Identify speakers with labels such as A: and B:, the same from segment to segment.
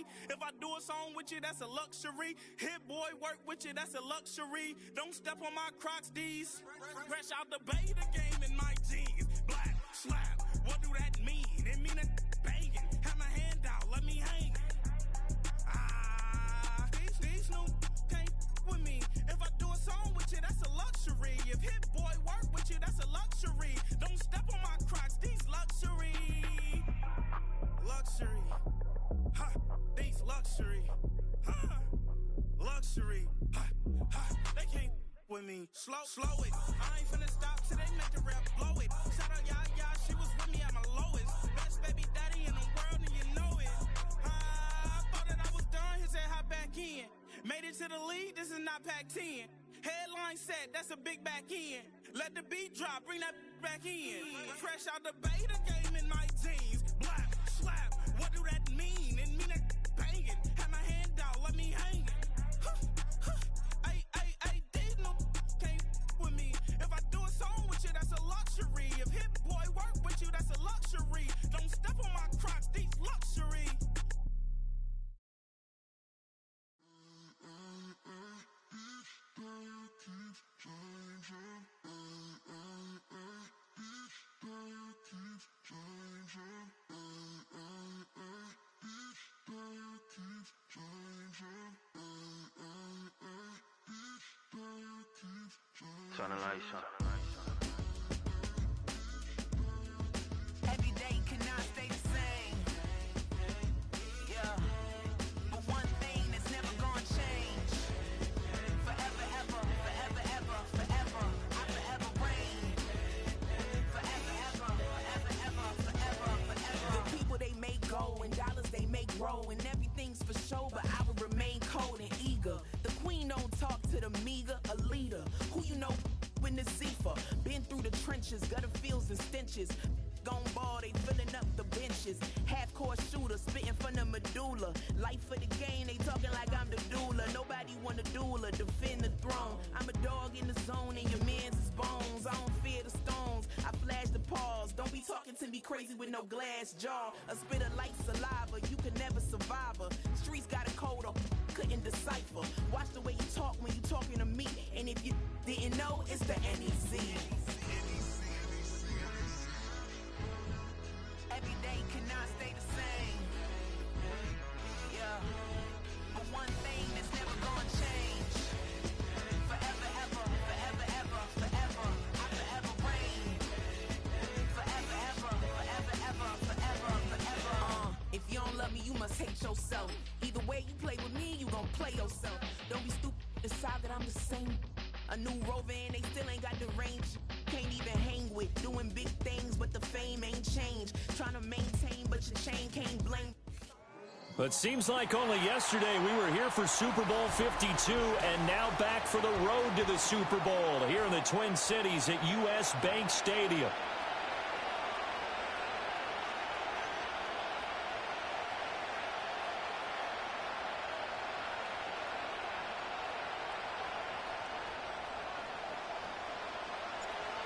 A: me. If I do a song with you, that's a luxury. Hit boy, work with you, that's a luxury. Don't step on my Crocs, D's. Fresh out the beta game in my jeans. Black, slap, what do that mean? It mean a banging. Have my hand out, let me hang. These new can't with me. If I do a song with you, that's a luxury. If hit boy work with you, that's a luxury. Don't step on my Crocs, these luxury. Luxury. Ha, these luxury. Ha, luxury. Ha, ha, they can't with me. Slow it. I ain't finna stop till they make the rap blow it. Shout out, yeah, she was with me at my lowest. Best baby daddy in the world, and you know it. I thought that I was done, he said hop back in. Made it to the lead, this is not Pac-10. Headline set, that's a big back end. Let the beat drop, bring that back in. Fresh out the beta game in my jeans. Black, slap, what do that mean? It mean a banging. Have my hand out, let me hang it. Ay, these no can't with me. If I do a song with you, that's a luxury. If hit boy work with you, that's a luxury. Don't step on my Crocs, these luxury.
B: Turn the lights on.
C: Every day cannot stay the same. Yeah. But one thing that's never gonna change. Forever, ever, forever, ever, forever. I forever reign. Forever, ever, forever, ever, forever, forever. The people they make go and dollars they make grow. And everything's for show, but I will remain cold and eager. The queen don't talk to the meager, a leader. Who you know in the Zephyr. Been through the trenches, gutter fields and stenches. Gone ball, they filling up the benches. Half-court shooter, spitting from the medulla. Life for the game, they talking like I'm the doula. Nobody wanna duel or defend the throne. I'm a dog in the zone and your man's is bones. I don't fear the stones, I flash the paws. Don't be talking to me crazy with no glass jaw. A spit of light saliva, you can never survive her. Streets got a code or couldn't decipher. Watch the way you talk when you talking to me. And if you didn't know, it's the NEC. Every day cannot stay the same. Yeah. But one thing that's never gonna change. Forever, ever, forever, ever, forever. I forever reign. Forever, ever, forever, ever, forever, forever. If you don't love me, you must hate yourself. Either way you play with me, you gon' play yourself. Don't be stupid, decide that I'm the same. A new Rover and they still ain't got the range. Can't even hang with, doing big things, but the fame ain't changed. Trying to maintain, but your chain can't blame.
D: But seems like only yesterday we were here for Super Bowl 52, and now back for the road to the Super Bowl here in the Twin Cities at US Bank Stadium.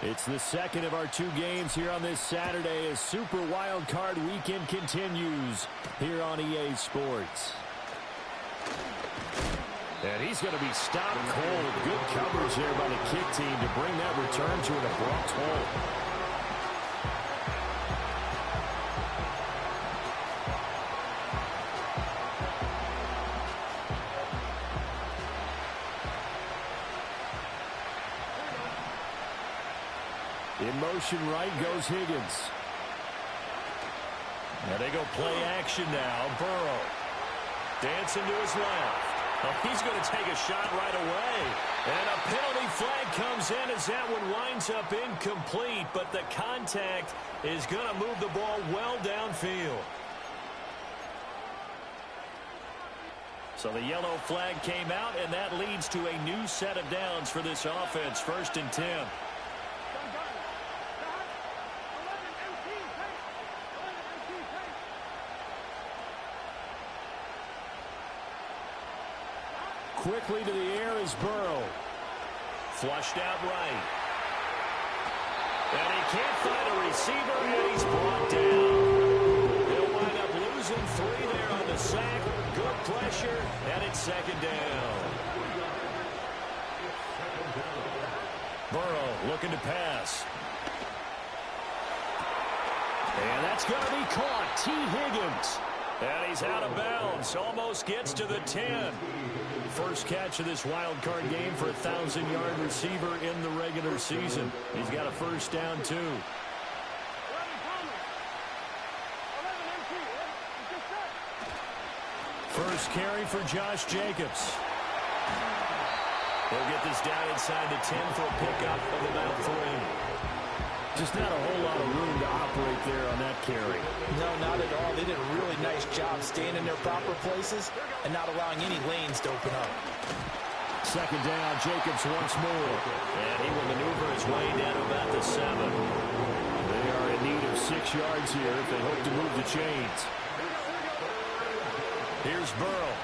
D: It's the second of our two games here on this Saturday as Super Wild Card Weekend continues here on EA Sports. And he's going to be stopped cold. Good coverage there by the kick team to bring that return to an abrupt halt. In motion right goes Higgins. And they go play action now. Burrow dancing to his left. Oh, he's going to take a shot right away. And a penalty flag comes in as that one winds up incomplete. But the contact is going to move the ball well downfield. So the yellow flag came out, and that leads to a new set of downs for this offense. 1st and 10. Quickly to the air is Burrow. Flushed out right. And he can't find a receiver, and he's brought down. He'll wind up losing losing 3 there on the sack. Good pressure, and it's second down. Burrow looking to pass. And that's going to be caught. T. Higgins. And he's out of bounds. Almost gets to the 10. First catch of this wild card game for a 1,000-yard receiver in the regular season. He's got a first down, too. First carry for Josh Jacobs. He'll get this down inside the 10 for a pickup of about 3. Just not a whole lot of room to operate there on that carry.
B: No, not at all. They did a really nice job staying in their proper places and not allowing any lanes to open up.
D: Second down, Jacobs once more. And he will maneuver his way down to about the 7. They are in need of 6 yards here if they hope to move the chains. Here's Burrow.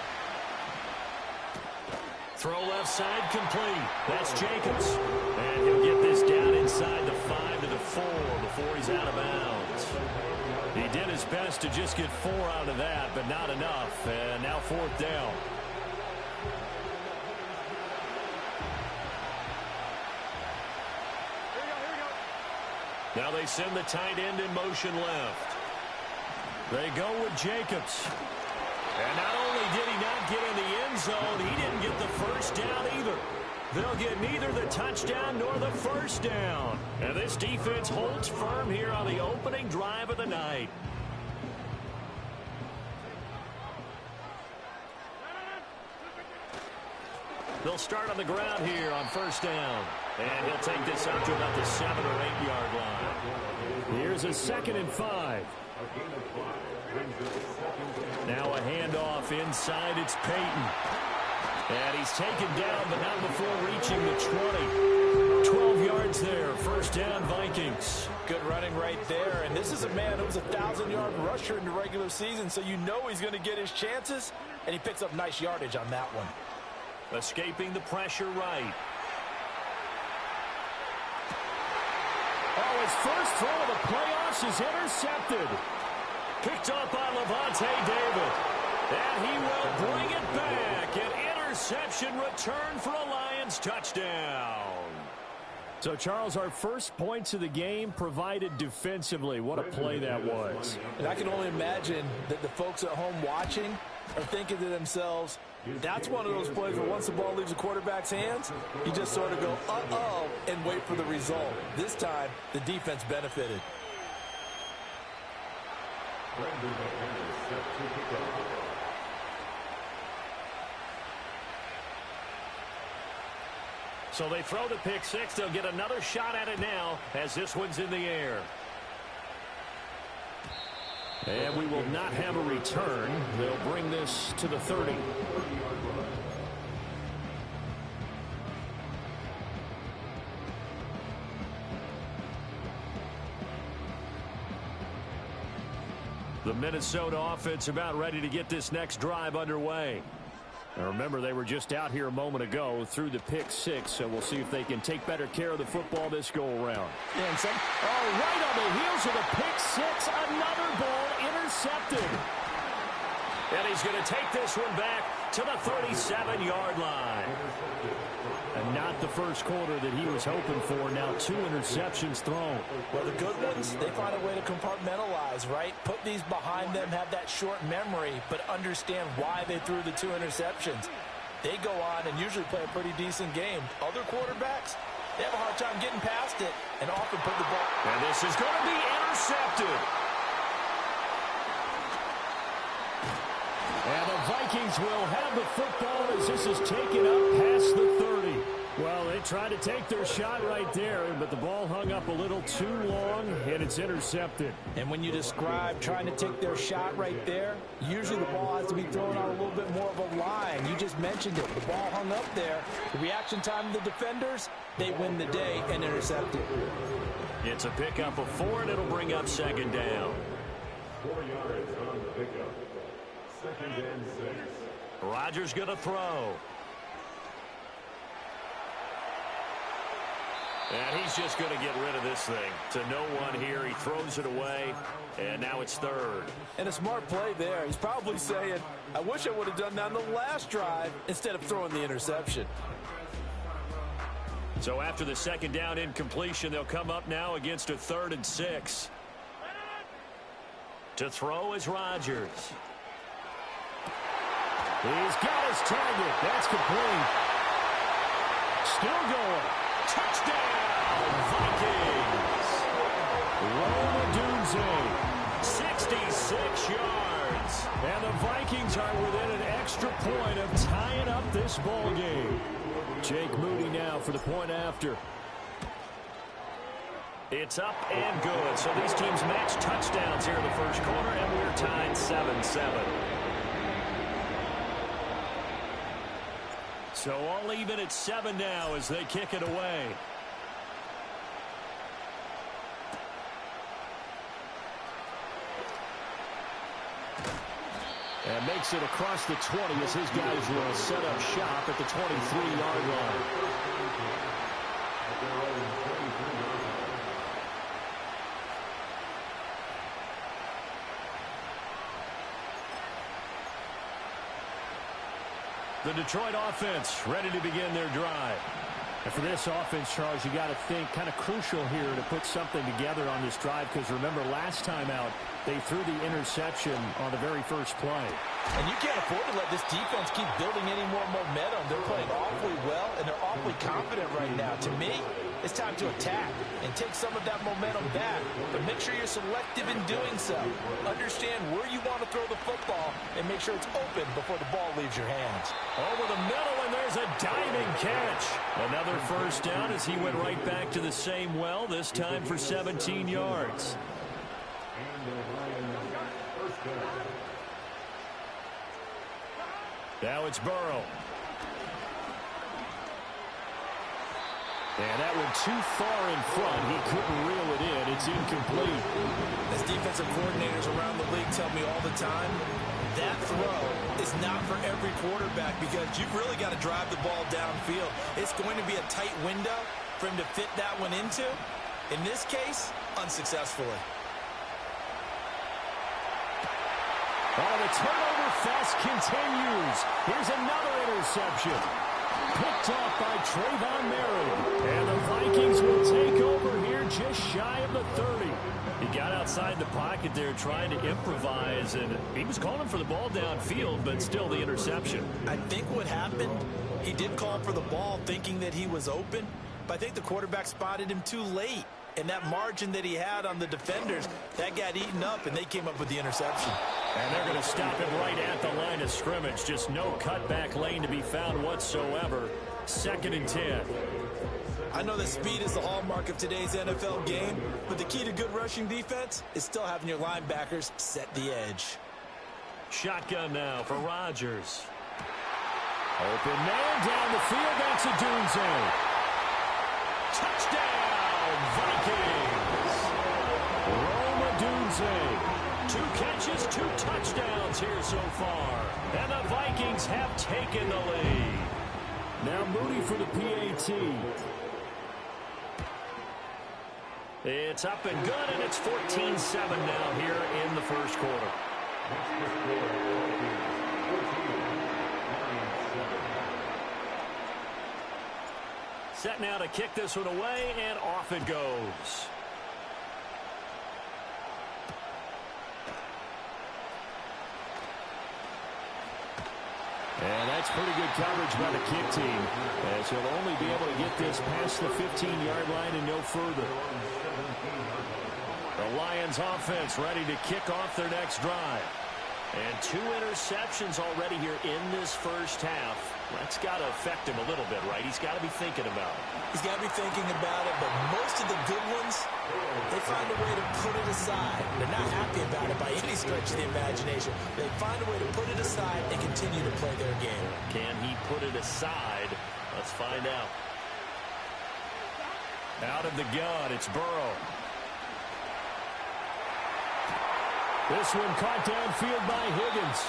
D: Throw left side complete. That's Jacobs. And he'll get this down inside the 5 to the 4 before he's out of bounds. He did his best to just get 4 out of that, but not enough. And now 4th down. Now they send the tight end in motion left. They go with Jacobs. And not only did he not get in the end zone, he didn't get the first down either. They'll get neither the touchdown nor the first down. And this defense holds firm here on the opening drive of the night. They'll start on the ground here on first down. And he'll take this out to about the 7 or 8 yard line. Here's a 2nd and 5. Now a handoff inside. It's Peyton. And he's taken down, but not before reaching the 20. 12 yards there. First down, Vikings.
B: Good running right there. And this is a man who was a 1,000-yard rusher in the regular season, so you know he's going to get his chances. And he picks up nice yardage on that one.
D: Escaping the pressure right.
E: Oh, his first throw of the playoffs is intercepted.
D: Picked up by Levante David. And he will bring it back. An interception return for a Lions touchdown.
E: So, Charles, our first points of the game provided defensively. What a play that was.
B: And I can only imagine that the folks at home watching are thinking to themselves, that's one of those plays where once the ball leaves the quarterback's hands, you just sort of go, uh-oh, and wait for the result. This time, the defense benefited.
D: So they throw the pick 6. They'll get another shot at it now as this one's in the air.
E: And we will not have a return. They'll bring this to the 30.
D: The Minnesota offense about ready to get this next drive underway.
E: Now remember, they were just out here a moment ago through the pick 6, so we'll see if they can take better care of the football this go-around.
D: Right on the heels of the pick 6, another ball intercepted. And he's going to take this one back to the 37-yard line.
E: And not the first quarter that he was hoping for. Now 2 interceptions thrown.
B: Well, the good ones, they find a way to compartmentalize, right? Put these behind them, have that short memory, but understand why they threw the 2 interceptions. They go on and usually play a pretty decent game. Other quarterbacks, they have a hard time getting past it and often put the ball.
D: And this is going to be intercepted.
E: And the Vikings will have the football as this is taken up past the 30. Well, they tried to take their shot right there, but the ball hung up a little too long, and it's intercepted.
B: And when you describe trying to take their shot right there, usually the ball has to be thrown out a little bit more of a line. You just mentioned it. The ball hung up there. The reaction time of the defenders, they win the day and intercept it.
D: It's a pickup of 4, and it'll bring up second down.
F: 4 yards on the pickup. Second and 6.
D: Rodgers going to throw. And he's just going to get rid of this thing. To no one here. He throws it away, and now it's third.
B: And a smart play there. He's probably saying, I wish I would have done that on the last drive instead of throwing the interception.
D: So after the second down incompletion, they'll come up now against a 3rd and 6. To throw is Rodgers.
E: He's got his target. That's complete. Still going.
D: Touchdown, Vikings.
E: Roma
D: 66 yards.
E: And the Vikings are within an extra point of tying up this ball game. Jake Moody now for the point after.
D: It's up and good. So these teams match touchdowns here in the first quarter, and we're tied 7-7. So all even at 7 now as they kick it away.
E: And makes it across the 20 as his guys will set up shop at the 23-yard line.
D: The Detroit offense ready to begin their drive.
E: And for this offense, Charles, you got to think kind of crucial here to put something together on this drive, because remember last time out they threw the interception on the very first play.
B: And you can't afford to let this defense keep building any more momentum. They're playing awfully well, and they're awfully confident right now. To me, it's time to attack and take some of that momentum back. But make sure you're selective in doing so. Understand where you want to throw the football and make sure it's open before the ball leaves your hands.
D: Over the middle, and there's a diving catch. Another first down as he went right back to the same well, this time for 17 yards. Now it's Burrow.
E: And that went too far in front. He couldn't reel it in. It's incomplete.
B: As defensive coordinators around the league tell me all the time, that throw is not for every quarterback, because you've really got to drive the ball downfield. It's going to be a tight window for him to fit that one into. In this case, unsuccessfully.
E: Oh, the turnover fest continues. Here's another interception. Picked off by Trayvon Merritt. And the Vikings will take over here just shy of the 30.
D: He got outside the pocket there trying to improvise, and he was calling for the ball downfield, but still the interception.
B: I think what happened, he did call for the ball thinking that he was open, but I think the quarterback spotted him too late. And that margin that he had on the defenders, that got eaten up, and they came up with the interception.
D: And they're going to stop him right at the line of scrimmage. Just no cutback lane to be found whatsoever. 2nd and 10.
B: I know that speed is the hallmark of today's NFL game, but the key to good rushing defense is still having your linebackers set the edge.
D: Shotgun now for Rodgers.
E: Open man down the field. That's a Dunze.
D: Touchdown, Vikings.
E: Roma Dunze.
D: 2 catches, 2 touchdowns here so far. And the Vikings have taken the lead.
E: Now Moody for the PAT.
D: It's up and good, and it's 14-7 now here in the first quarter. Set now to kick this one away, and off it goes.
E: And that's pretty good coverage by the kick team, as he'll only be able to get this past the 15-yard line and no further.
D: The Lions offense ready to kick off their next drive. And 2 interceptions already here in this first half. That's got to affect him a little bit, right? He's got to be thinking about it.
B: He's got to be thinking about it, but most of the good ones, they find a way to put it aside. They're not happy about it by any stretch of the imagination. They find a way to put it aside and continue to play their game.
D: Can he put it aside? Let's find out. Out of the gun, it's Burrow.
E: This one caught downfield by Higgins.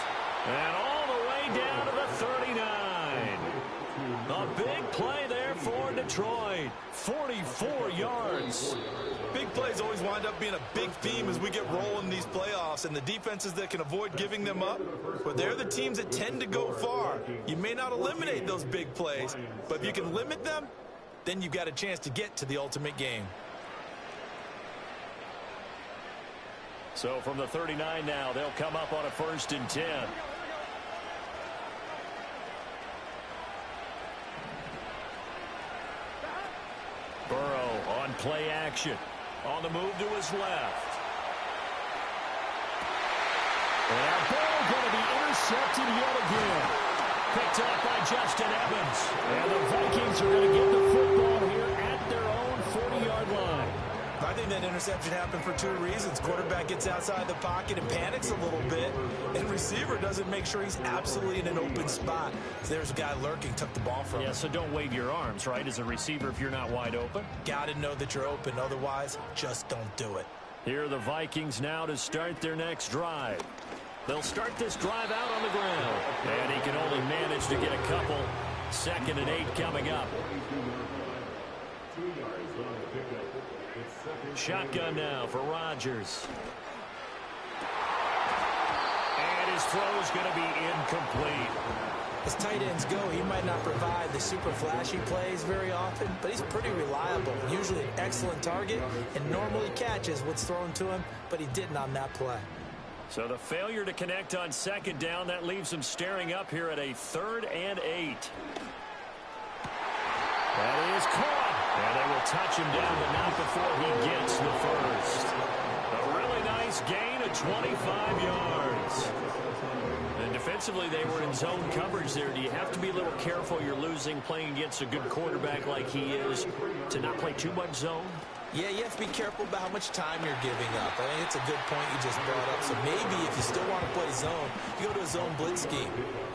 D: And all the way down to the 39. A big play there for Detroit. 44 yards.
B: Big plays always wind up being a big theme as we get rolling in these playoffs, and the defenses that can avoid giving them up, but they're the teams that tend to go far. You may not eliminate those big plays, but if you can limit them, then you've got a chance to get to the ultimate game.
D: So from the 39 now, they'll come up on a 1st and 10. Burrow on play action. On the move to his left. And Burrow going to be intercepted yet again. Picked up by Justin Evans. And the Vikings are going to get the football here at their own 40-yard line.
B: I think that interception happened for 2 reasons. Quarterback gets outside the pocket and panics a little bit, and receiver doesn't make sure he's absolutely in an open spot. So there's a guy lurking, took the ball from him.
D: Yeah, so don't wave your arms, right, as a receiver if you're not wide open.
B: Got to know that you're open. Otherwise, just don't do it.
D: Here are the Vikings now to start their next drive. They'll start this drive out on the ground. And he can only manage to get a couple. 2nd and 8 coming up. Shotgun now for Rodgers. And his throw is going to be incomplete.
B: As tight ends go, he might not provide the super flashy plays very often, but he's pretty reliable. Usually an excellent target and normally catches what's thrown to him, but he didn't on that play.
D: So the failure to connect on 2nd down, that leaves him staring up here at a 3rd and 8. That is caught. And they will touch him down, but not before he gets the first. A really nice gain of 25 yards. And defensively, they were in zone coverage there. Do you have to be a little careful you're losing playing against a good quarterback like he is to not play too much zone?
B: Yeah, you have to be careful about how much time you're giving up. I think it's a good point you just brought up. So maybe if you still want to play zone, you go to a zone blitz scheme.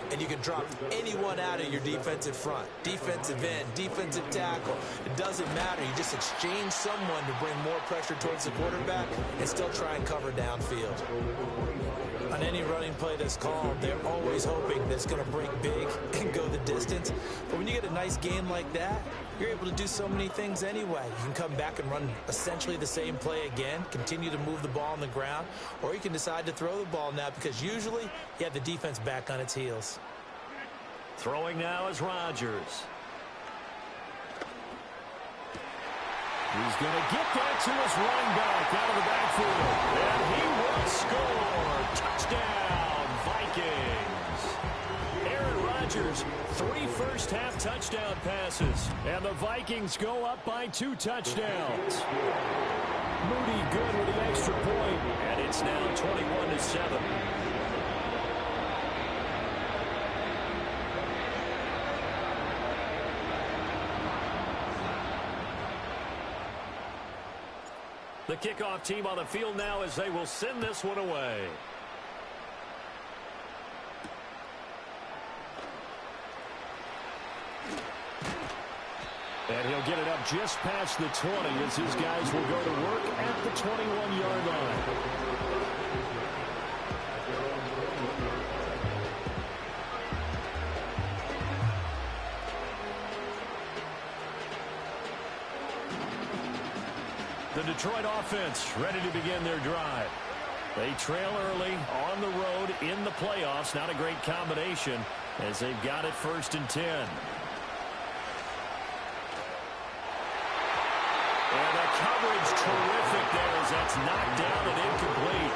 B: And you can drop anyone out of your defensive front. Defensive end, defensive tackle. It doesn't matter. You just exchange someone to bring more pressure towards the quarterback and still try and cover downfield. On any running play that's called, they're always hoping that it's going to break big and go the distance. But when you get a nice gain like that, you're able to do so many things anyway. You can come back and run essentially the same play again, continue to move the ball on the ground, or you can decide to throw the ball now because usually you have the defense back on its heels.
D: Throwing now is Rodgers. He's going to get that to his running back out of the backfield. And he will score. Touchdown, Vikings. Aaron Rodgers, 3 first-half touchdown passes. And the Vikings go up by 2 touchdowns. Moody good with the extra point. And it's now 21-7. The kickoff team on the field now as they will send this one away. And he'll get it up just past the 20 as his guys will go to work at the 21-yard line. The Detroit offense ready to begin their drive. They trail early on the road in the playoffs. Not a great combination as they've got it 1st and 10. And the coverage terrific there as that's knocked down and incomplete.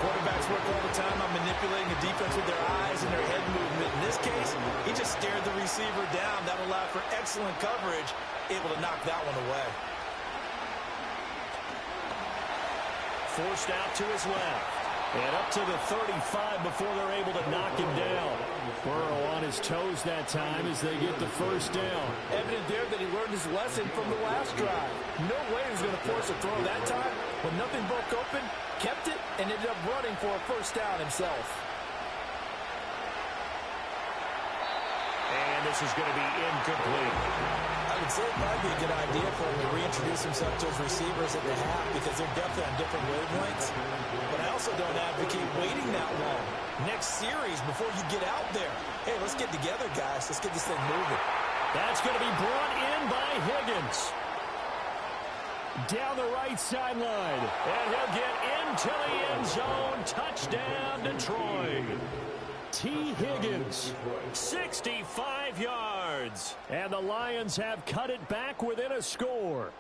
B: Quarterbacks work all the time on manipulating the defense with their eyes and their head movement. In this case, he just stared the receiver down. That allowed for excellent coverage, able to knock that one away.
D: Forced out to his left. And up to the 35 before they're able to knock him down. Burrow on his toes that time as they get the first down.
B: Evident there that he learned his lesson from the last drive. No way he was going to force a throw that time. When nothing broke open, kept it, and ended up running for a first down himself.
D: And this is going to be incomplete.
B: I I would say it might be a good idea for him to reintroduce himself to his receivers at the half because they're definitely on different wavelengths. But I also don't advocate waiting that long. Next series before you get out there. Hey, let's get together, guys. Let's get this thing moving.
E: That's going to be brought in by Higgins. Down the right sideline. And he'll get into the end zone. Touchdown, Detroit. T. Higgins, 65 yards. And the Lions have cut it back within a score.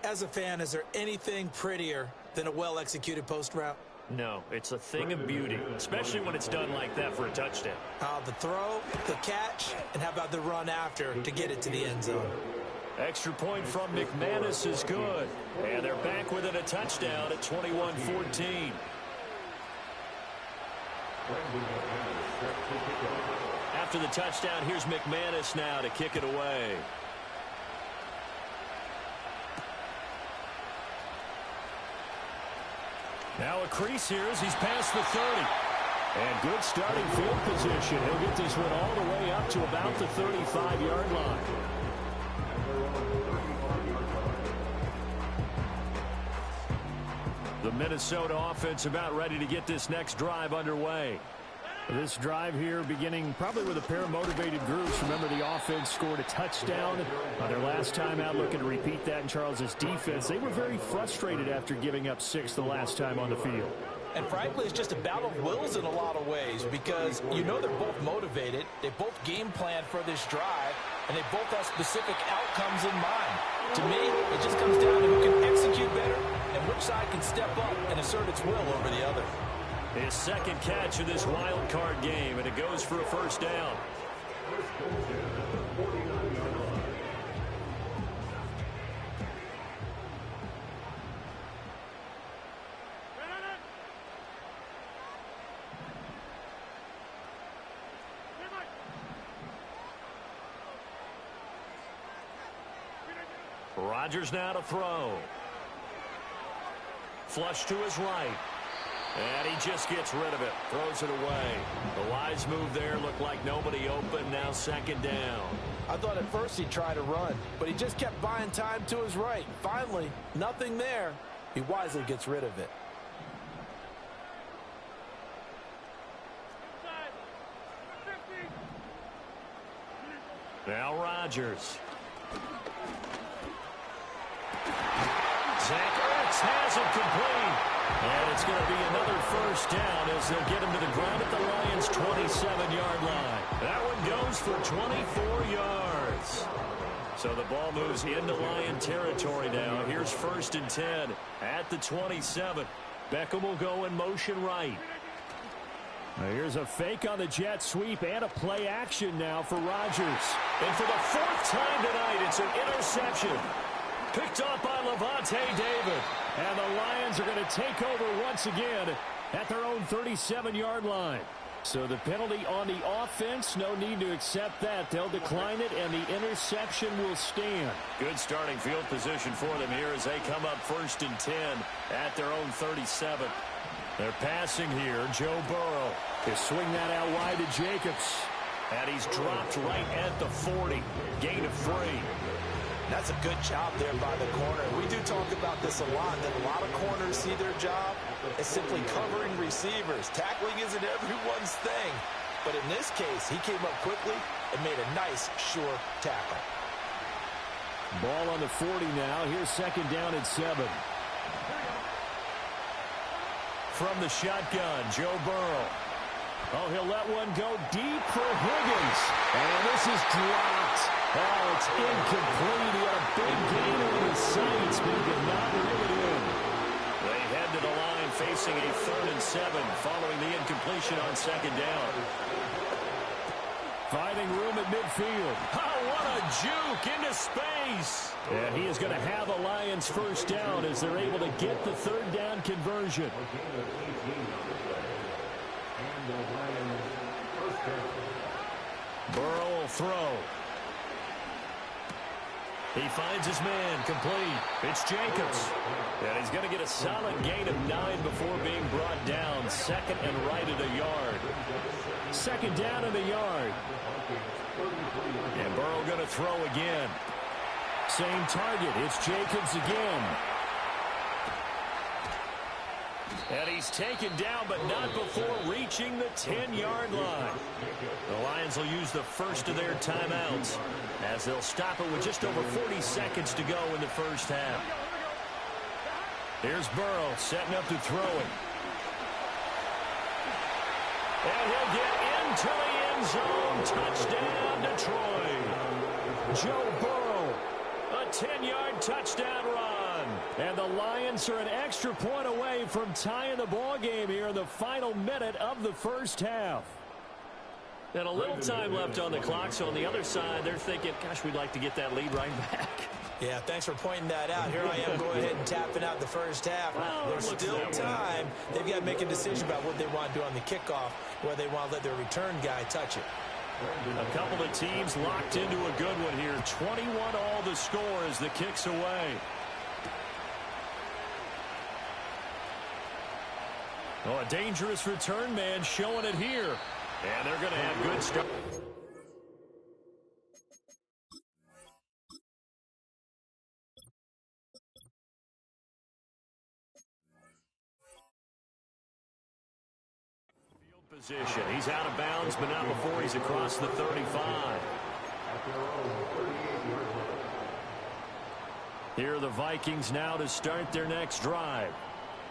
B: As a fan, is there anything prettier than a well-executed post route?
D: No, it's a thing of beauty, especially when it's done like that for a touchdown.
B: The throw, the catch, and how about the run after to get it to the end zone?
D: Extra point from McManus is good. And they're back within a touchdown at 21-14. After the touchdown, here's McManus now to kick it away.
E: Now a crease here as he's past the 30. And good starting field position. He'll get this one all the way up to about the 35-yard line.
D: The Minnesota offense about ready to get this next drive underway.
E: This drive here beginning probably with a pair of motivated groups. Remember, the offense scored a touchdown on their last time out, looking to repeat that in Charles' defense. They were very frustrated after giving up 6 the last time on the field.
B: And frankly, it's just a battle of wills in a lot of ways because you know they're both motivated. They both game plan for this drive, and they both have specific outcomes in mind. To me, it just comes down to who can execute better and which side can step up and assert its will over the other.
D: His second catch of this wild card game, and it goes for a first down. Rodgers now to throw. Flush to his right. And he just gets rid of it. Throws it away. The wise move there. Looked like nobody open. Now second down.
B: I thought at first he'd try to run, but he just kept buying time to his right. Finally, nothing there. He wisely gets rid of it.
D: Now Rodgers. Zach Ertz has it complete. And it's going to be another first down as they'll get him to the ground at the Lions' 27-yard line. That one goes for 24 yards. So the ball moves into Lion territory now. Here's 1st and 10 at the 27. Beckham will go in motion right.
E: Here's a fake on the jet sweep and a play action now for Rodgers.
D: And for the 4th time tonight, it's an interception. Picked up by Levante David.
E: And the Lions are going to take over once again at their own 37-yard line. So the penalty on the offense, no need to accept that. They'll decline it, and the interception will stand.
D: Good starting field position for them here as they come up 1st and 10 at their own 37. They're passing here. Joe Burrow.
E: They swing that out wide to Jacobs.
D: And he's dropped right at the 40. Gain of 3.
B: That's a good job there by the corner. We do talk about this a lot, that a lot of corners see their job as simply covering receivers. Tackling isn't everyone's thing. But in this case, he came up quickly and made a nice, sure tackle.
E: Ball on the 40 now. Here's 2nd down and 7.
D: From the shotgun, Joe Burrow.
E: Oh, he'll let one go deep for Higgins. And this is dropped. Oh, it's incomplete. He had a big gain on his sights, but he did not reel it in.
D: They head to the line facing a 3rd and 7 following the incompletion on 2nd down.
E: Finding room at midfield.
D: Oh, what a juke into space.
E: And he is going to have a Lions first down as they're able to get the 3rd down conversion.
D: Burrow will throw. He finds his man complete. It's Jacobs. And he's going to get a solid gain of 9 before being brought down. Second and right at a yard.
E: Second down in the yard.
D: And Burrow going to throw again.
E: Same target. It's Jacobs again.
D: And he's taken down, but not before reaching the 10-yard line. The Lions will use the first of their timeouts as they'll stop it with just over 40 seconds to go in the first half. Here's Burrow setting up to throw it. And he'll get into the end zone. Touchdown, Detroit.
E: Joe Burrow.
D: A 10-yard touchdown run.
E: And the Lions are an extra point away from tying the ball game here in the final minute of the first half.
D: And a little time left on the clock, so on the other side, they're thinking, gosh, we'd like to get that lead right back.
B: Yeah, thanks for pointing that out. Here I am going ahead and tapping out the first half.
D: Well,
B: there's still time. They've got to make a decision about what they want to do on the kickoff, whether they want to let their return guy touch it.
D: A couple of teams locked into a good one here. 21 all the score as the kick's away. Oh, a dangerous return man showing it here. And they're going to have good stuff. Field position. He's out of bounds, but not before he's across the 35. Here are the Vikings now to start their next drive.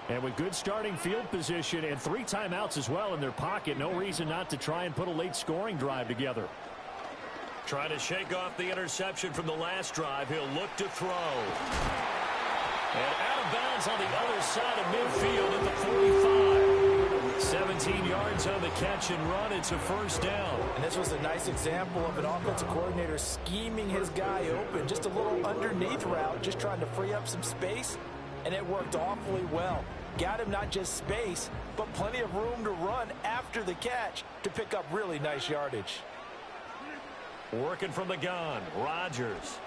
E: And with good starting field position and 3 timeouts as well in their pocket, no reason not to try and put a late scoring drive together.
D: Trying to shake off the interception from the last drive. He'll look to throw. And out of bounds on the other side of midfield at the 45. 17 yards on the catch and run. It's a first down.
B: And this was a nice example of an offensive coordinator scheming his guy open. Just a little underneath route, just trying to free up some space. And it worked awfully well. Got him not just space, but plenty of room to run after the catch to pick up really nice yardage.
D: Working from the gun, Rodgers.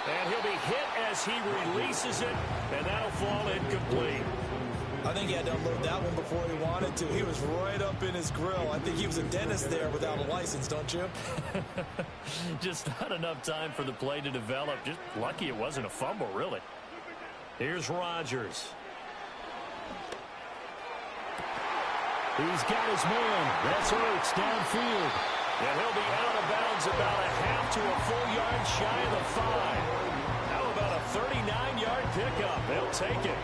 D: And he'll be hit as he releases it, and that'll fall incomplete.
B: I think he had to unload that one before he wanted to. He was right up in his grill. I think he was a dentist there without a license, don't you?
D: Just not enough time for the play to develop. Just lucky it wasn't a fumble, really. Here's Rodgers.
E: He's got his man. That's Ertz downfield.
D: And he'll be out of bounds about a half to a full yard shy of the 5. How about a 39-yard pickup? They'll take it.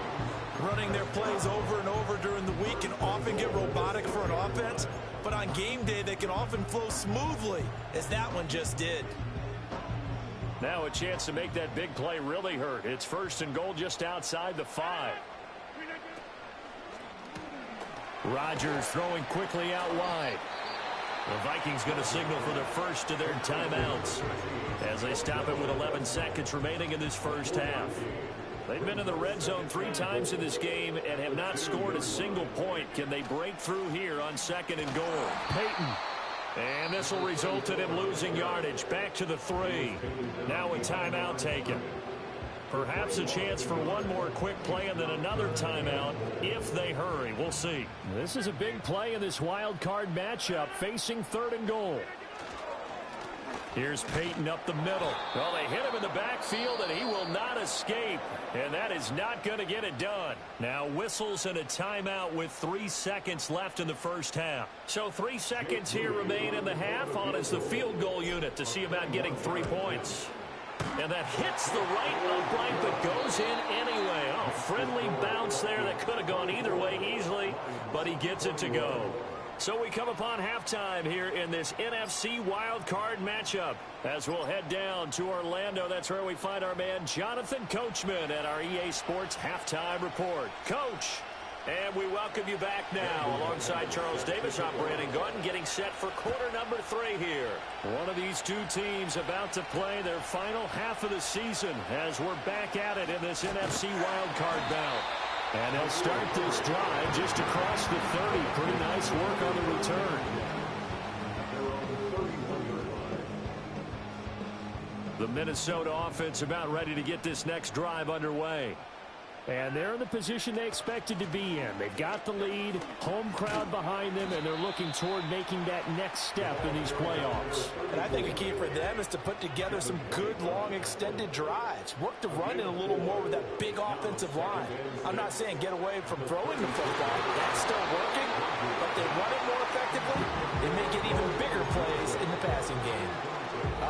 B: Running their plays over and over during the week can often get robotic for an offense, but on game day they can often flow smoothly, as that one just did.
D: Now a chance to make that big play really hurt. It's first and goal just outside the 5. Rodgers throwing quickly out wide. The Vikings going to signal for the first of their timeouts as they stop it with 11 seconds remaining in this first half. They've been in the red zone 3 times in this game and have not scored a single point. Can they break through here on second and goal?
E: Peyton.
D: And this will result in him losing yardage. Back to the 3. Now a timeout taken. Perhaps a chance for one more quick play and then another timeout if they hurry. We'll see.
E: This is a big play in this wild card matchup facing third and goal.
D: Here's Peyton up the middle. Well, they hit him in the backfield, and he will not escape. And that is not going to get it done. Now whistles and a timeout with 3 seconds left in the first half. So 3 seconds here remain in the half on as the field goal unit to see about getting 3 points. And that hits the right upright but goes in anyway. Oh, friendly bounce there that could have gone either way easily, but he gets it to go. So we come upon halftime here in this NFC wildcard matchup as we'll head down to Orlando. That's where we find our man Jonathan Coachman at our EA Sports Halftime Report. Coach, and we welcome you back now. Alongside Charles Davis, I'm Brandon Gordon getting set for quarter number 3 here. One of these 2 teams about to play their final half of the season as we're back at it in this NFC wildcard bout. And they'll start this drive just across the 30. Pretty nice work on the return. The Minnesota offense about ready to get this next drive underway.
E: And they're in the position they expected to be in. They've got the lead, home crowd behind them, and they're looking toward making that next step in these playoffs.
B: And I think a key for them is to put together some good, long, extended drives. Work the run in a little more with that big offensive line. I'm not saying get away from throwing the football. That's still working. But they run it more effectively. They may get even bigger plays in the passing game.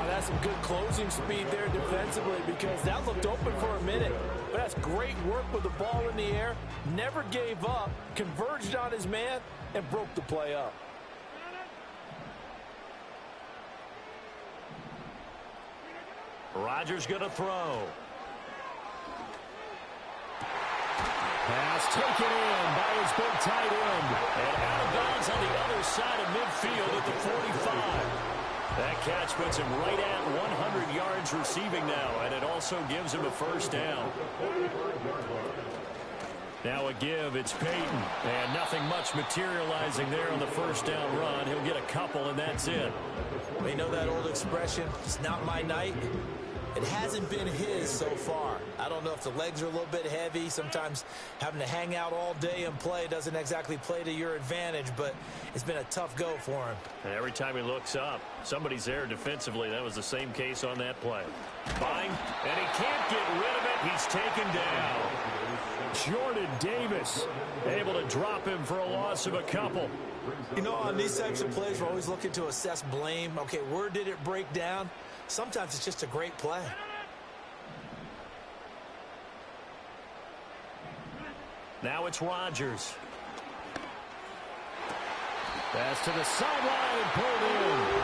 B: That's some good closing speed there defensively because that looked open for a minute. But that's great work with the ball in the air. Never gave up, converged on his man, and broke the play up.
D: Rodgers going to throw.
E: Pass taken in by his big tight end.
D: And out of bounds on the other side of midfield at the 45. That catch puts him right at 100 yards receiving now, and it also gives him a first down. Now a give, it's Peyton, and nothing much materializing there on the first down run. He'll get a couple, and that's it.
B: We know that old expression, it's not my night. It hasn't been his so far. I don't know if the legs are a little bit heavy. Sometimes having to hang out all day and play doesn't exactly play to your advantage, but it's been a tough go for him.
D: And every time he looks up, somebody's there defensively. That was the same case on that play. Bang, and he can't get rid of it. He's taken down.
E: Jordan Davis able to drop him for a loss of a couple.
B: You know, on these types of plays, we're always looking to assess blame. Okay, where did it break down? Sometimes it's just a great play.
D: Now it's Rodgers.
E: Pass to the sideline and pulled in.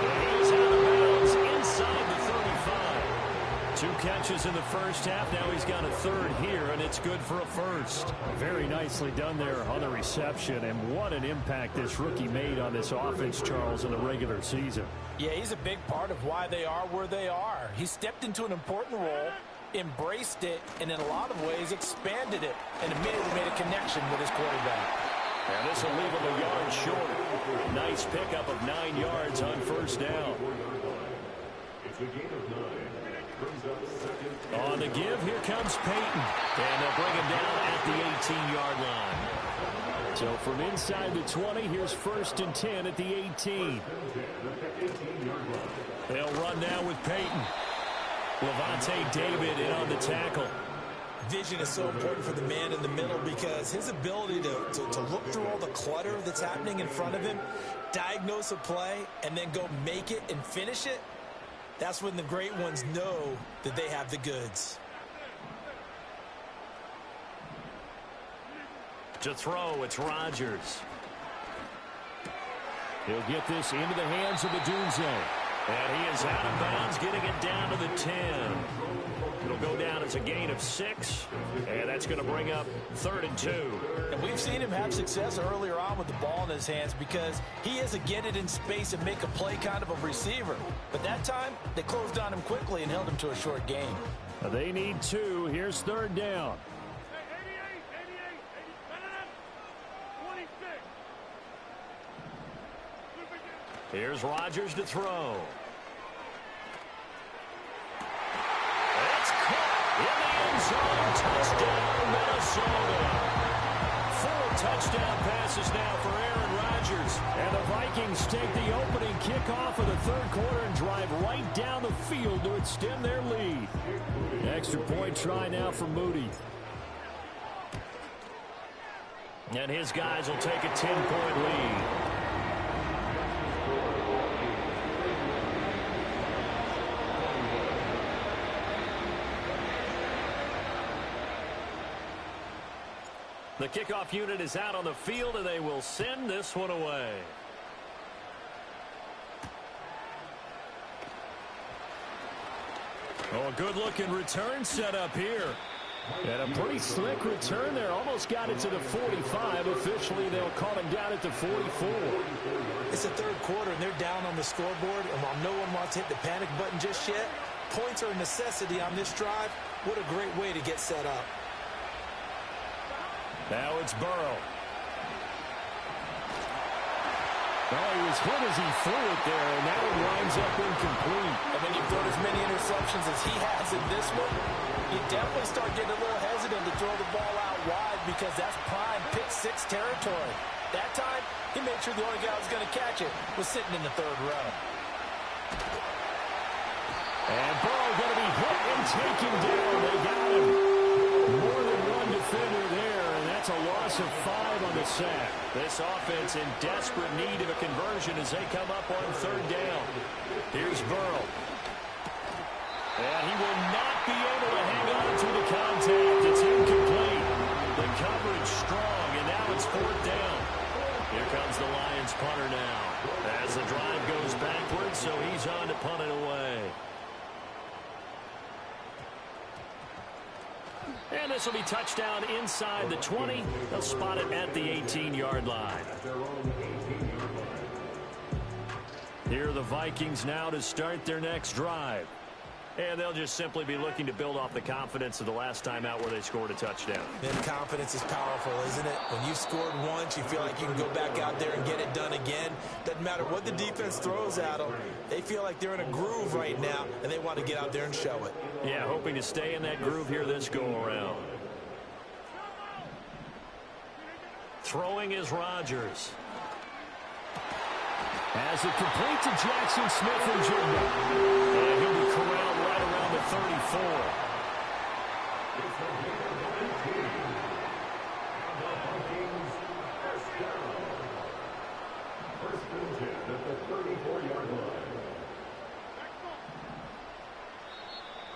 D: And he's out of bounds inside the 35. 2 catches in the first half. Now he's got a third here, and it's good for a first.
E: Very nicely done there on the reception, and what an impact this rookie made on this offense, Charles, in the regular season.
B: Yeah, he's a big part of why they are where they are. He stepped into an important role, embraced it, and in a lot of ways expanded it, and immediately made a connection with his quarterback.
D: And this will leave him a yard short. Nice pickup of 9 yards on first down.
F: It's a gain of 9. Brings up second.
D: On the give, here comes Peyton. And they'll bring him down at the 18-yard line.
E: So from inside the 20, here's 1st and 10 at the 18.
D: They'll run now with Peyton. Levante David in on the tackle.
B: Vision is so important for the man in the middle because his ability to look through all the clutter that's happening in front of him, diagnose a play, and then go make it and finish it, that's when the great ones know that they have the goods.
D: To throw, it's Rodgers.
E: He'll get this into the hands of the Dunze.
D: And he is out of bounds, getting it down to the 10. It'll go down as a gain of 6, and that's going to bring up 3rd and 2.
B: And we've seen him have success earlier on with the ball in his hands because he is a get it in space and make a play kind of a receiver. But that time, they closed on him quickly and held him to a short gain.
E: They need 2. Here's 3rd down.
D: Here's Rodgers to throw. It's caught in the end zone. Touchdown, Minnesota. 4 touchdown passes now for Aaron Rodgers.
E: And the Vikings take the opening kickoff of the 3rd quarter and drive right down the field to extend their lead. Extra point try now for Moody.
D: And his guys will take a 10-point lead. The kickoff unit is out on the field, and they will send this one away.
E: Oh, a good-looking return set up here. And a pretty slick return there. Almost got it to the 45. Officially, they'll call him down at the 44.
B: It's the 3rd quarter, and they're down on the scoreboard. And while no one wants to hit the panic button just yet, points are a necessity on this drive. What a great way to get set up.
D: Now it's Burrow.
E: Well, he was hit as he threw it there, and that one winds up incomplete.
B: And when you throw as many interceptions as he has in this one, you definitely start getting a little hesitant to throw the ball out wide because that's prime pick-6 territory. That time, he made sure the only guy who was going to catch it was sitting in the third row.
E: And Burrow going to be hit and taken down. They got him. More than one defender there, and that's a loss of 5 on the sack.
D: This offense in desperate need of a conversion as they come up on third down. Here's Burrow. And he will not be able to hang on to the contact. It's incomplete. The coverage strong, and now it's fourth down. Here comes the Lions punter now. As the drive goes backwards, so he's on to punt it away. And this will be touchdown inside the 20. They'll spot it at the 18-yard line. Here are the Vikings now to start their next drive. And they'll just simply be looking to build off the confidence of the last time out where they scored a touchdown.
B: And confidence is powerful, isn't it? When you've scored once, you feel like you can go back out there and get it done again. Doesn't matter what the defense throws at them. They feel like they're in a groove right now, and they want to get out there and show it.
D: Yeah, hoping to stay in that groove here this go-around. Throwing is Rodgers.
E: As it complete to Jackson Smith-Njigba.
D: And he'll be corralled right around the 34.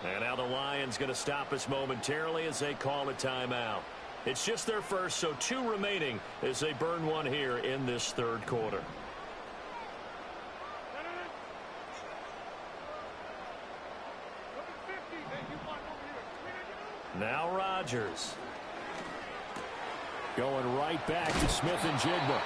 D: And now the Lions going to stop us momentarily as they call a timeout. It's just their first, so 2 remaining as they burn one here in this third quarter. Now Rodgers.
E: Going right back to Smith-Njigba.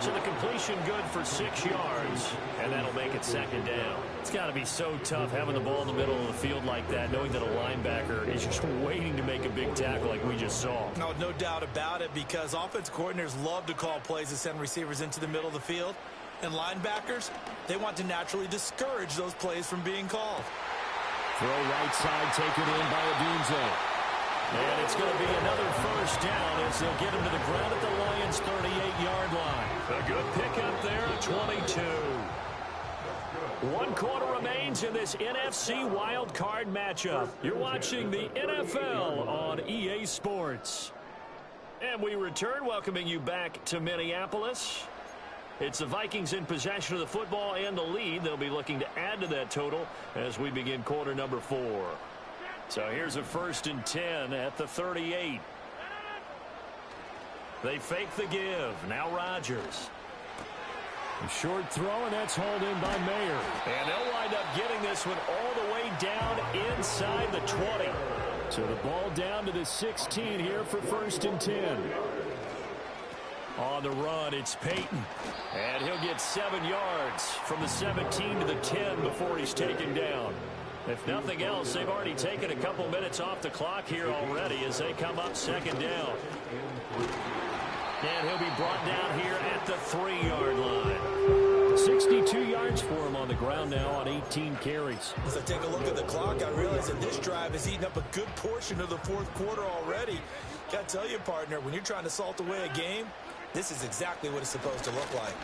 D: So the completion good for 6 yards, and that'll make it second down. It's got to be so tough having the ball in the middle of the field like that, knowing that a linebacker is just waiting to make a big tackle like we just saw.
B: No doubt about it, because offense coordinators love to call plays that send receivers into the middle of the field. And linebackers, they want to naturally discourage those plays from being called.
E: Throw right side taken in by Odunze.
D: And it's going to be another first down as they'll get him to the ground at the Lions' 38-yard line. A good pickup there at 22. 1 quarter remains in this NFC wild card matchup. You're watching the NFL on EA Sports. And we return, welcoming you back to Minneapolis. It's the Vikings in possession of the football and the lead. They'll be looking to add to that total as we begin quarter number 4. So here's a 1st and 10 at the 38. They fake the give. Now Rodgers.
E: A short throw, and that's hauled in by Mayer.
D: And they'll wind up getting this one all the way down inside the 20.
E: So the ball down to the 16 here for 1st and 10.
D: On the run, it's Peyton. And he'll get 7 yards from the 17 to the 10 before he's taken down. If nothing else, they've already taken a couple minutes off the clock here already as they come up second down. And he'll be brought down here at the 3-yard line.
E: 62 yards for him on the ground now on 18 carries.
B: As I take a look at the clock, I realize that this drive has eaten up a good portion of the 4th quarter already. Got to tell you, partner, when you're trying to salt away a game, this is exactly what it's supposed to look like.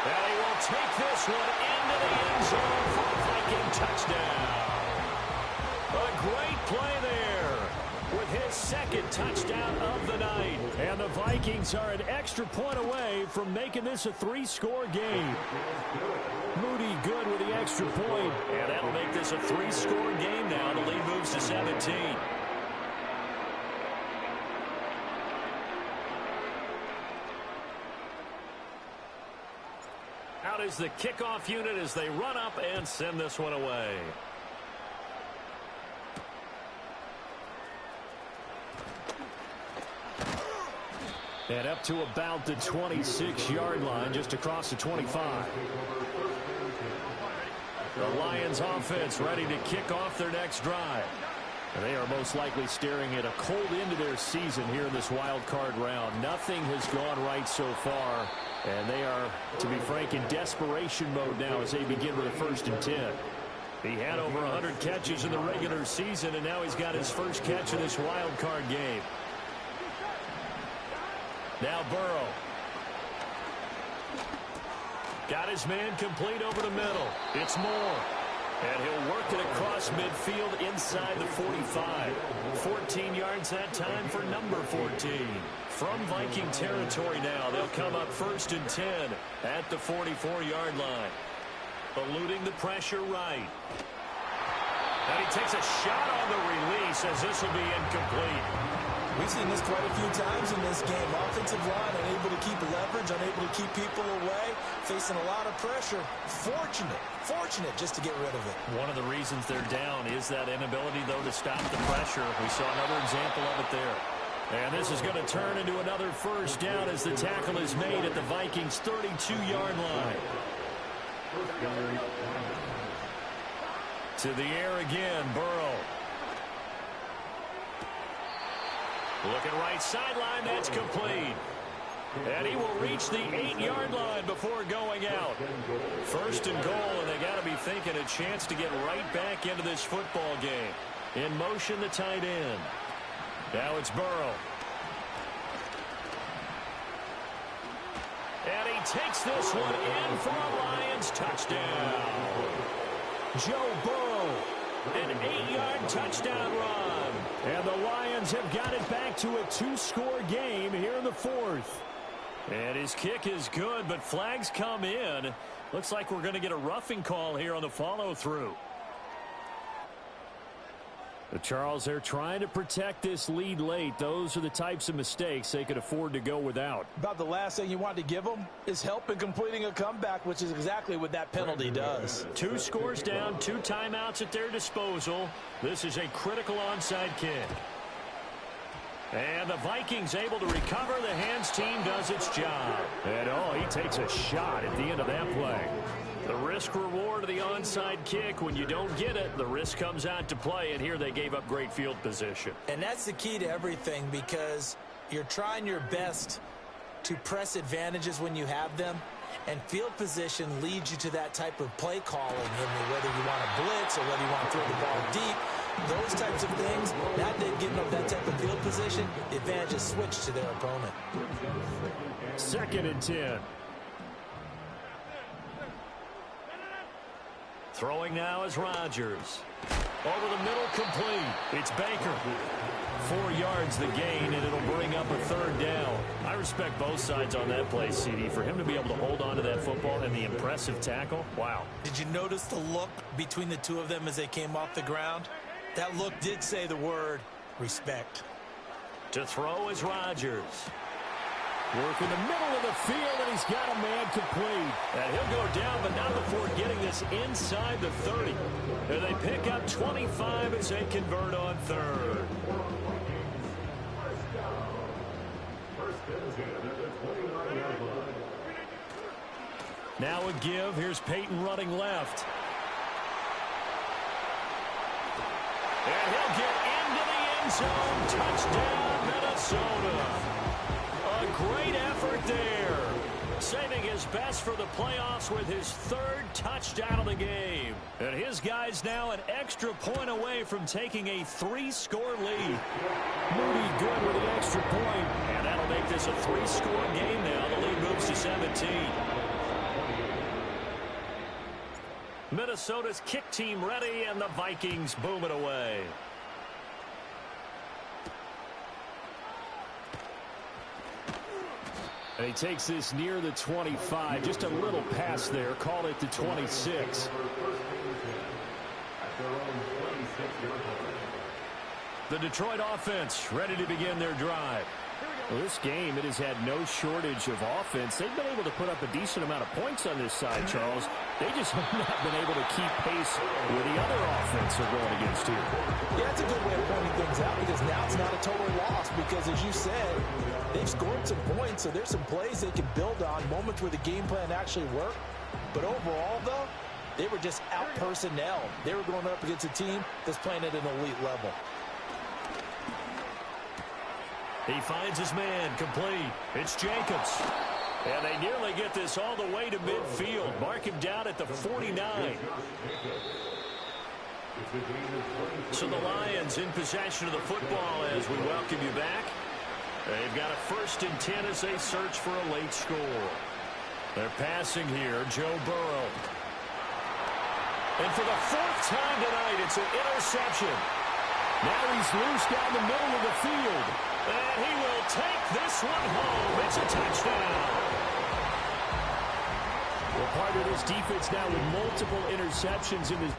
D: And he will take this one into the end zone for a Viking touchdown. A great play there with his 2nd touchdown of the night.
E: And the Vikings are an extra point away from making this a 3-score game. Moody good with the extra point.
D: And that'll make this a 3-score game now. The lead moves to 17. Out is the kickoff unit as they run up and send this one away.
E: And up to about the 26-yard line, just across the 25.
D: The Lions offense ready to kick off their next drive.
E: And they are most likely staring at a cold end to their season here in this wild card round. Nothing has gone right so far And they are, to be frank, in desperation mode now as they begin with a 1st and 10. He had over 100 catches in the regular season, and now he's got his first catch of this wild card game. Now Burrow. Got his man complete over the middle. It's Moore. And he'll work it across midfield inside the 45. 14 yards that time for number 14. From Viking territory now, they'll come up 1st and 10 at the 44-yard line. Eluding the pressure right. And he takes a shot on the release as this will be incomplete.
B: We've seen this quite a few times in this game. Offensive line unable to keep leverage, unable to keep people away, facing a lot of pressure. Fortunate just to get rid of it.
E: One of the reasons they're down is that inability, though, to stop the pressure. We saw another example of it there. And this is going to turn into another 1st down as the tackle is made at the Vikings' 32-yard line. To the air again, Burrow. Looking right sideline, that's complete. And he will reach the 8-yard line before going out. 1st and goal, and they got to be thinking a chance to get right back into this football game. In motion, the tight end. Now it's Burrow. And he takes this one in for a Lions touchdown. Joe Burrow, an 8-yard touchdown run. And the Lions have got it back to a 2-score game here in the 4th. And his kick is good, but flags come in. Looks like we're going to get a roughing call here on the follow-through. Charles, they're trying to protect this lead late. Those are the types of mistakes they could afford to go without.
B: About the last thing you want to give them is help in completing a comeback, which is exactly what that penalty does.
E: 2 scores down, 2 timeouts at their disposal. This is a critical onside kick. And the Vikings able to recover. The hands team does its job. And, he takes a shot at the end of that play. The risk-reward of the onside kick, when you don't get it, the risk comes out to play, and here they gave up great field position.
B: And that's the key to everything, because you're trying your best to press advantages when you have them, and field position leads you to that type of play calling, whether you want to blitz or whether you want to throw the ball deep. Those types of things, now they've given up that type of field position, the advantage is switched to their opponent.
E: 2nd and 10. Throwing now is Rodgers. Over the middle, complete. It's Baker. 4 yards the gain, and it'll bring up a 3rd down. I respect both sides on that play, CD. For him to be able to hold on to that football and the impressive tackle, wow.
B: Did you notice the look between the two of them as they came off the ground? That look did say the word respect.
E: To throw is Rodgers. Work in the middle of the field, and he's got a man complete. And he'll go down, but not before getting this inside the 30. And they pick up 25 as they convert on 3rd. Now a give. Here's Peyton running left. And he'll get into the end zone. Touchdown, Minnesota. A great effort there. Saving his best for the playoffs with his 3rd touchdown of the game. And his guy's now an extra point away from taking a 3-score lead. Moody good with the extra point. And that'll make this a 3-score game now. The lead moves to 17. Minnesota's kick team ready, and the Vikings boom it away. And he takes this near the 25. Just a little pass there. Call it the 26. The Detroit offense ready to begin their drive. Well, this game, it has had no shortage of offense. They've been able to put up a decent amount of points on this side, Charles. They just have not been able to keep pace with the other offense they're going against here.
B: Yeah, that's a good way of pointing things out, because now it's not a total loss, because as you said, they've scored some points, so there's some plays they can build on, moments where the game plan actually worked. But overall, though, they were just out-personnel. They were going up against a team that's playing at an elite level.
E: He finds his man complete. It's Jacobs.
D: And they nearly get this all the way to midfield. Mark him down at the 49. So the Lions in possession of the football as we welcome you back. They've got a 1st and 10 as they search for a late score. They're passing here, Joe Burrow. And for the 4th time tonight, it's an interception.
E: Now he's loose down the middle of the field.
D: And he will take this one home. It's a touchdown.
E: Well, part of this defense now with multiple interceptions in this.